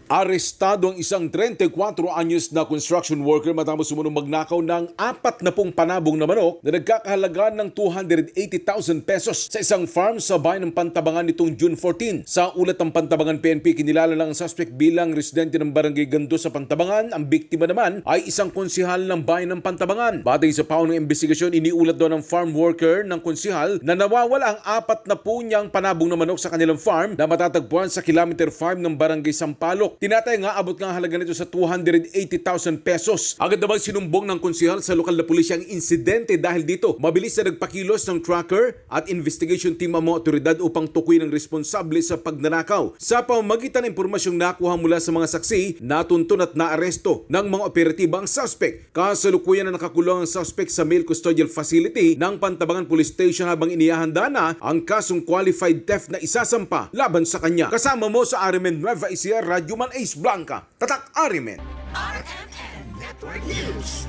Arestado ang isang 34 anyos na construction worker matapos sumunong magnakaw ng 40 panabong na manok na nagkakahalaga ng 280,000 pesos sa isang farm sa bayan ng Pantabangan nitong June 14. Sa ulat ng Pantabangan PNP, kinilala lang ang suspect bilang residente ng Barangay Gando sa Pantabangan. Ang biktima naman ay isang konsihal ng bayan ng Pantabangan. Batay sa paunang investigasyon, iniulat daw ng farm worker ng konsihal na nawawala ang 40 niyang panabong na manok sa kanilang farm na matatagpuan sa kilometer 5 ng Barangay Sampaloc. Tinatay nga abot nga halaga nito sa 280,000 pesos. Agad naman sinumbong ng konsehal sa lokal na pulisya ang insidente dahil dito mabilis na nagpakilos ng tracker at investigation team ang mga otoridad upang tukuyin ang responsable sa pagnanakaw. Sa pamamagitan ng impormasyong nakuha mula sa mga saksi, natuntun at naaresto ng mga operatiba ang suspect. Kasalukuyan na nakakulong ang suspect sa male custodial facility ng Pantabangan Police Station habang inihahanda na ang kasong qualified theft na isasampa laban sa kanya. Kasama mo sa RMN Nueva Ecija, Radyo Man Ace Blanca, Tatak RMN. RMN Network News.